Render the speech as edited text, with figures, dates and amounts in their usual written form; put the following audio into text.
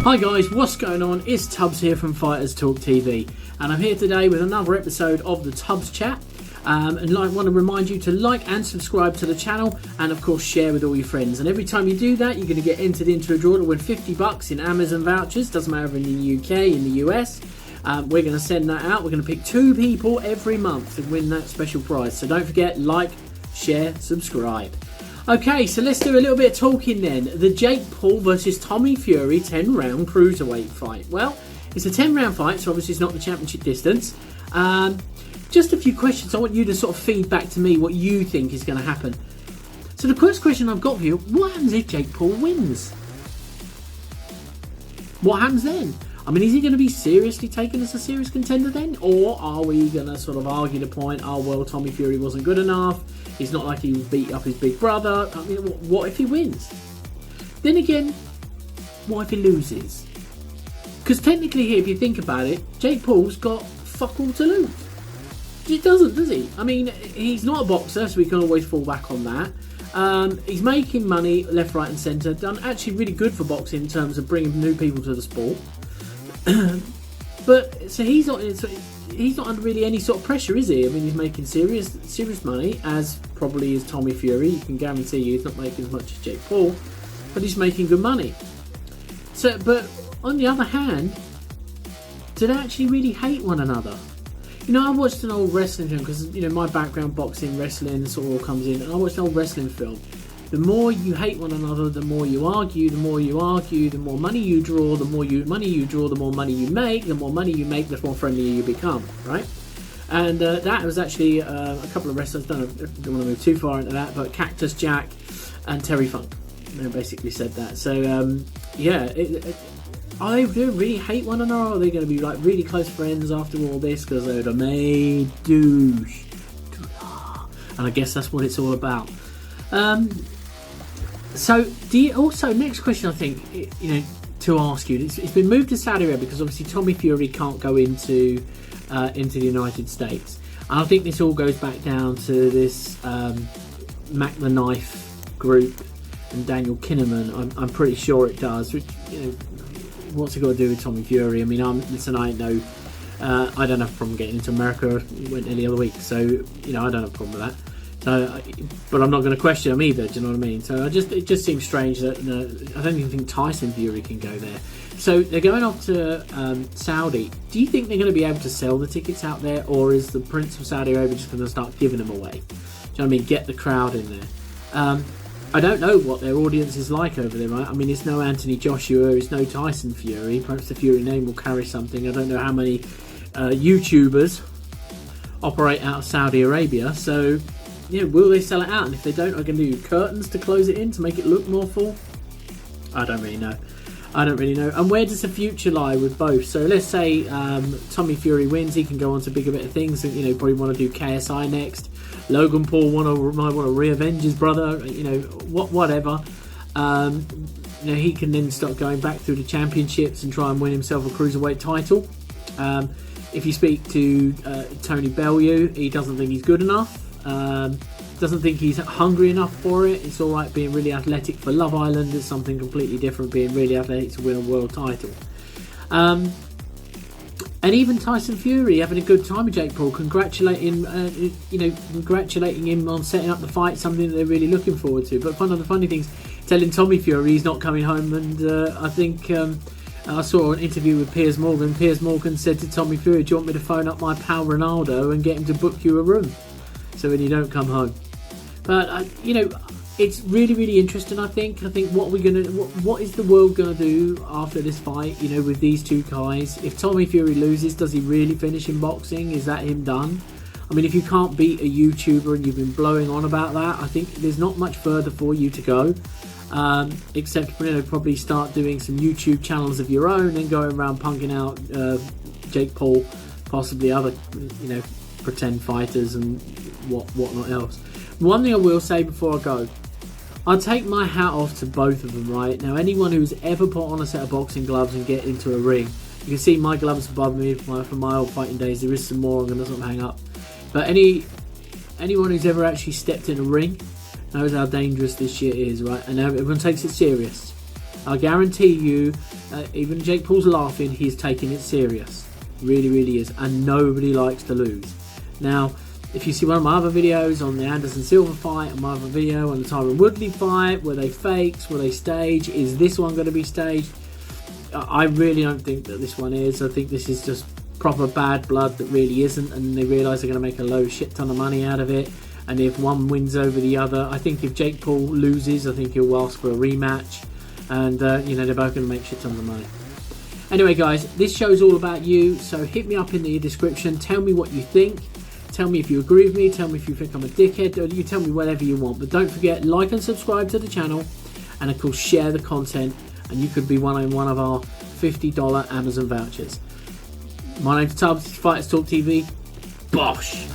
Hi guys, what's going on? It's Tubbs here from Fighters Talk TV, and I'm here today with another episode of the Tubbs Chat. And I want to remind you to like and subscribe to the channel, and of course share with all your friends. And every time you do that, you're going to get entered into a draw to win $50 in Amazon vouchers. Doesn't matter if in the UK, in the US. We're going to send that out. We're going to pick 2 people every month to win that special prize. So don't forget, like, share, subscribe. Okay, so let's do a little bit of talking then. The Jake Paul versus Tommy Fury 10-round cruiserweight fight. Well, it's a 10-round fight, so obviously it's not the championship distance. Just a few questions. I want you to sort of feed back to me what you think is going to happen. So the first question I've got for you, what happens if Jake Paul wins? What happens then? I mean, is he going to be seriously taken as a serious contender then? Or are we going to sort of argue the point, oh, well, Tommy Fury wasn't good enough. It's not like he beat up his big brother. I mean, what if he wins? Then again, what if he loses? Because technically here, if you think about it, Jake Paul's got fuck all to lose. He doesn't, does he? I mean, he's not a boxer, so we can always fall back on that. He's making money left, right and centre. Done actually really good for boxing in terms of bringing new people to the sport. But so he's not under really any sort of pressure, is he? I mean, he's making serious money, as probably is Tommy Fury. You can guarantee you he's not making as much as Jake Paul, but he's making good money. So, but on the other hand, do they actually really hate one another? You know, I watched an old wrestling film because, you know, my background, boxing, wrestling, sort of all comes in, and I watched an old wrestling film. The more you hate one another, the more you argue. The more you argue, the more money you draw. The more money you draw, the more money you make. The more money you make, the more friendly you become, right? And that was actually a couple of wrestlers. Don't want to move too far into that, but Cactus, Jack, and Terry Funk, they basically said that. So yeah, are they going to really hate one another? Or are they going to be like really close friends after all this? Because they're the main douche, and I guess that's what it's all about. So, also next question I think, you know, to ask you, it's been moved to Saudi Arabia because obviously Tommy Fury can't go into the United States, and I think this all goes back down to this Mac the Knife group and Daniel Kinnaman. I'm pretty sure it does. Which, you know, what's it got to do with Tommy Fury? I mean, listen, I don't have a problem getting into America. Went any other week, so you know, I don't have a problem with that. So, but I'm not going to question them either. Do you know what I mean? So it just seems strange that I don't even think Tyson Fury can go there. So they're going off to Saudi. Do you think they're going to be able to sell the tickets out there, or is the Prince of Saudi Arabia just going to start giving them away? Do you know what I mean? Get the crowd in there. I don't know what their audience is like over there, right? I mean, it's no Anthony Joshua, it's no Tyson Fury. Perhaps the Fury name will carry something. I don't know how many YouTubers operate out of Saudi Arabia. So, yeah, will they sell it out? And if they don't, are going to do curtains to close it in to make it look more full? I don't really know. And where does the future lie with both? So let's say Tommy Fury wins, he can go on to bigger, better things. You know, probably want to do KSI next. Logan Paul might want to re-avenge his brother. You know, whatever. You know, he can then start going back through the championships and try and win himself a cruiserweight title. If you speak to Tony Bellew, he doesn't think he's good enough. Doesn't think he's hungry enough for it. It's alright being really athletic for Love Island. It's something completely different being really athletic to win a world title. And even Tyson Fury having a good time with Jake Paul, congratulating him on setting up the fight, something that they're really looking forward to. But one of the funny things, telling Tommy Fury he's not coming home, and I think I saw an interview with Piers Morgan. Piers Morgan said to Tommy Fury, "Do you want me to phone up my pal Ronaldo and get him to book you a room so when you don't come home?" But you know, it's really, really interesting. I think what is the world gonna do after this fight? You know, with these two guys. If Tommy Fury loses, does he really finish in boxing? Is that him done? I mean, if you can't beat a YouTuber and you've been blowing on about that, I think there's not much further for you to go. Except, you know, probably start doing some YouTube channels of your own and going around punking out Jake Paul, possibly other, you know, pretend fighters and whatnot else. One thing I will say before I go, I'll take my hat off to both of them, right? Now, anyone who's ever put on a set of boxing gloves and get into a ring, you can see my gloves above me from my old fighting days. There is some more I'm going to sort of hang up. But anyone who's ever actually stepped in a ring knows how dangerous this shit is, right? And everyone takes it serious. I guarantee you even Jake Paul's laughing, he's taking it serious. Really, really is. And nobody likes to lose. Now, if you see one of my other videos on the Anderson Silva fight, and my other video on the Tyron Woodley fight, were they fakes, were they staged, is this one going to be staged? I really don't think that this one is. I think this is just proper bad blood that really isn't, and they realise they're going to make a low shit ton of money out of it. And if one wins over the other, I think if Jake Paul loses, I think he'll ask for a rematch, and you know, they're both going to make shit tons of money. Anyway guys, this show's all about you, so hit me up in the description, tell me what you think, tell me if you agree with me, tell me if you think I'm a dickhead, or you tell me whatever you want. But don't forget, like and subscribe to the channel, and of course share the content, and you could be one of our $50 Amazon vouchers. My name's Tubbs, Fighters Talk TV. Bosh!